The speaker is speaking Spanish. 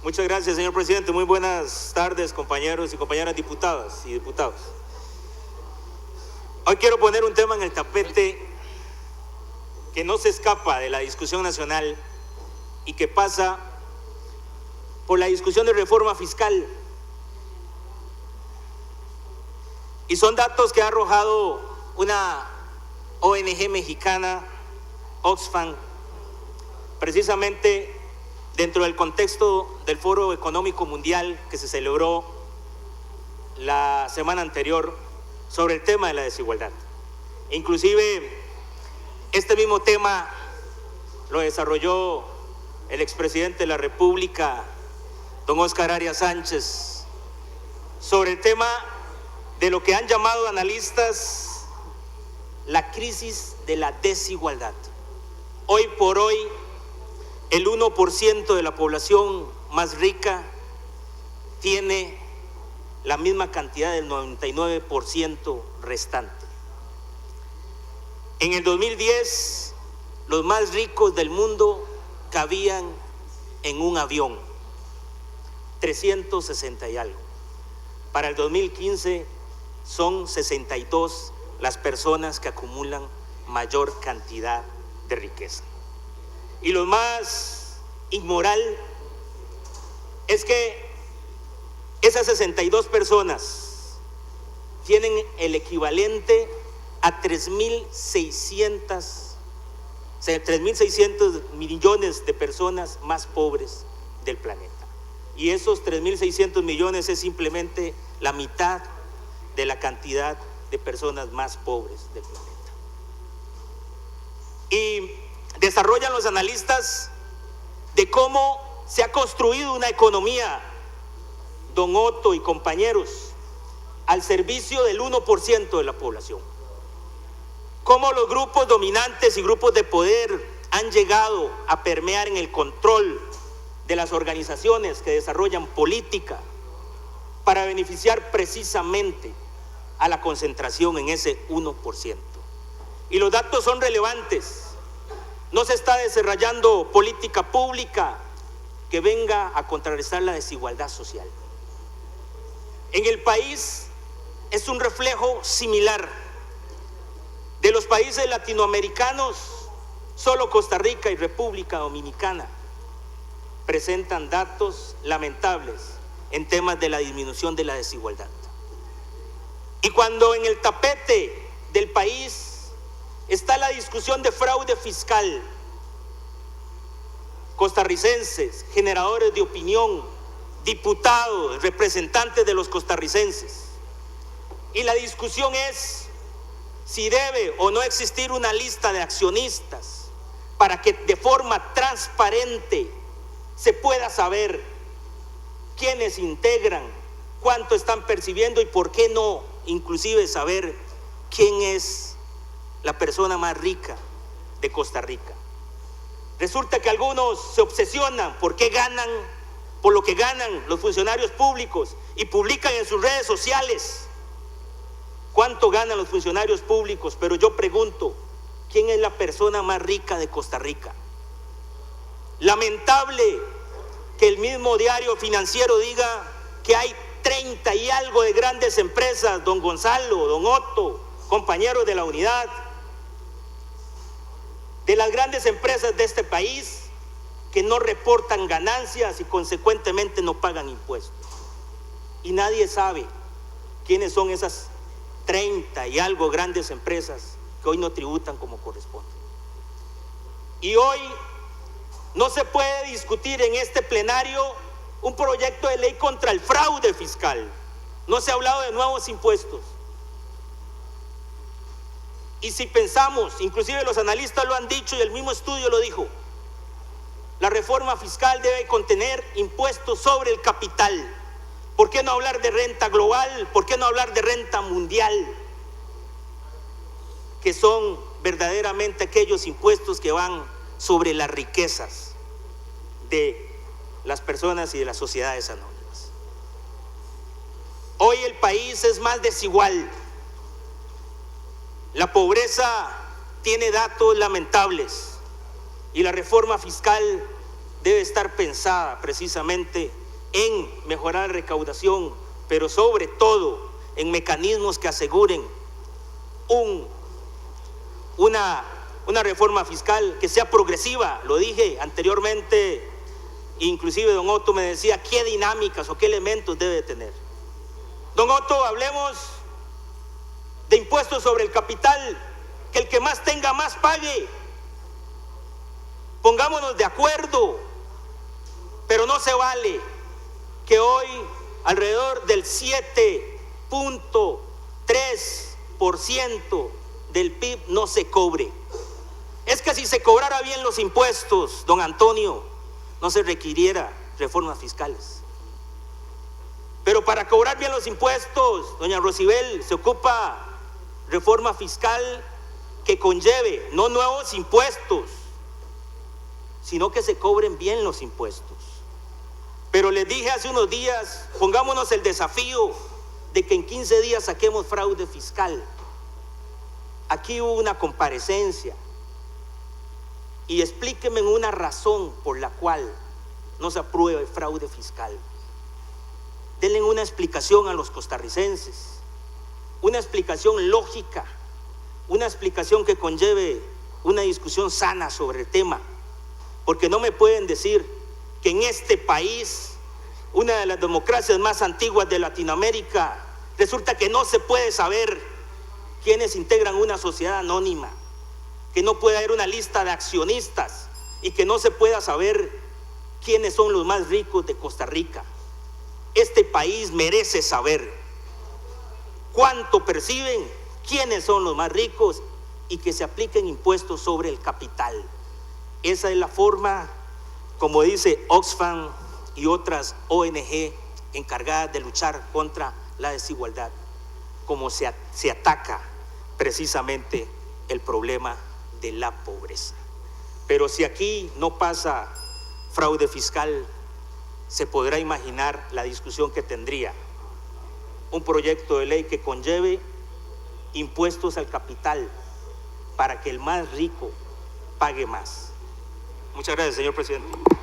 Muchas gracias, señor presidente. Muy buenas tardes, compañeros y compañeras diputadas y diputados. Hoy quiero poner un tema en el tapete que no se escapa de la discusión nacional y que pasa por la discusión de reforma fiscal. Y son datos que ha arrojado una ONG mexicana, Oxfam, precisamente dentro del contexto del Foro Económico Mundial que se celebró la semana anterior sobre el tema de la desigualdad. Inclusive este mismo tema lo desarrolló el expresidente de la República, don Óscar Arias Sánchez, sobre el tema de lo que han llamado analistas la crisis de la desigualdad. Hoy por hoy, el 1% de la población más rica tiene la misma cantidad del 99% restante. En el 2010, los más ricos del mundo cabían en un avión, 360 y algo. Para el 2015 son 62 las personas que acumulan mayor cantidad de riqueza. Y lo más inmoral es que esas 62 personas tienen el equivalente a 3.600 millones de personas más pobres del planeta. Y esos 3.600 millones es simplemente la mitad de la cantidad de personas más pobres del planeta. Y desarrollan los analistas de cómo se ha construido una economía, don Otto y compañeros, al servicio del 1% de la población. Cómo los grupos dominantes y grupos de poder han llegado a permear en el control de las organizaciones que desarrollan política para beneficiar precisamente a la concentración en ese 1%. Y los datos son relevantes. No se está desarrollando política pública que venga a contrarrestar la desigualdad social. En el país es un reflejo similar. De los países latinoamericanos, solo Costa Rica y República Dominicana presentan datos lamentables en temas de la disminución de la desigualdad. Y cuando en el tapete del país está la discusión de fraude fiscal, costarricenses, generadores de opinión, diputados, representantes de los costarricenses, y la discusión es si debe o no existir una lista de accionistas para que de forma transparente se pueda saber quiénes integran, cuánto están percibiendo y por qué no, inclusive saber quién es la persona más rica de Costa Rica. Resulta que algunos se obsesionan por lo que ganan los funcionarios públicos y publican en sus redes sociales cuánto ganan los funcionarios públicos, pero yo pregunto, ¿quién es la persona más rica de Costa Rica? Lamentable que el mismo Diario Financiero diga que hay 30 y algo de grandes empresas, don Gonzalo, don Otto, compañeros de la unidad, de las grandes empresas de este país que no reportan ganancias y consecuentemente no pagan impuestos. Y nadie sabe quiénes son esas 30 y algo grandes empresas que hoy no tributan como corresponde. Y hoy no se puede discutir en este plenario un proyecto de ley contra el fraude fiscal. No se ha hablado de nuevos impuestos. Y si pensamos, inclusive los analistas lo han dicho y el mismo estudio lo dijo, la reforma fiscal debe contener impuestos sobre el capital. ¿Por qué no hablar de renta global? ¿Por qué no hablar de renta mundial? Que son verdaderamente aquellos impuestos que van sobre las riquezas de las personas y de las sociedades anónimas. Hoy el país es más desigual. La pobreza tiene datos lamentables y la reforma fiscal debe estar pensada precisamente en mejorar la recaudación, pero sobre todo en mecanismos que aseguren una reforma fiscal que sea progresiva. Lo dije anteriormente, inclusive don Otto me decía qué dinámicas o qué elementos debe tener. Don Otto, hablemos de impuestos sobre el capital, que el que más tenga más pague. Pongámonos de acuerdo, pero no se vale que hoy alrededor del 7.3% del PIB no se cobre. Es que si se cobrara bien los impuestos, don Antonio, no se requiriera reformas fiscales. Pero para cobrar bien los impuestos, doña Rosibel, se ocupa reforma fiscal que conlleve no nuevos impuestos, sino que se cobren bien los impuestos. Pero les dije hace unos días, pongámonos el desafío de que en 15 días saquemos fraude fiscal. Aquí hubo una comparecencia y explíquenme una razón por la cual no se apruebe fraude fiscal. Denle una explicación a los costarricenses, una explicación lógica, una explicación que conlleve una discusión sana sobre el tema, porque no me pueden decir que en este país, una de las democracias más antiguas de Latinoamérica, resulta que no se puede saber quiénes integran una sociedad anónima, que no puede haber una lista de accionistas y que no se pueda saber quiénes son los más ricos de Costa Rica. Este país merece saber cuánto perciben, quiénes son los más ricos y que se apliquen impuestos sobre el capital. Esa es la forma, como dice Oxfam y otras ONG encargadas de luchar contra la desigualdad, como se ataca precisamente el problema de la pobreza. Pero si aquí no pasa fraude fiscal, se podrá imaginar la discusión que tendría un proyecto de ley que conlleve impuestos al capital para que el más rico pague más. Muchas gracias, señor presidente.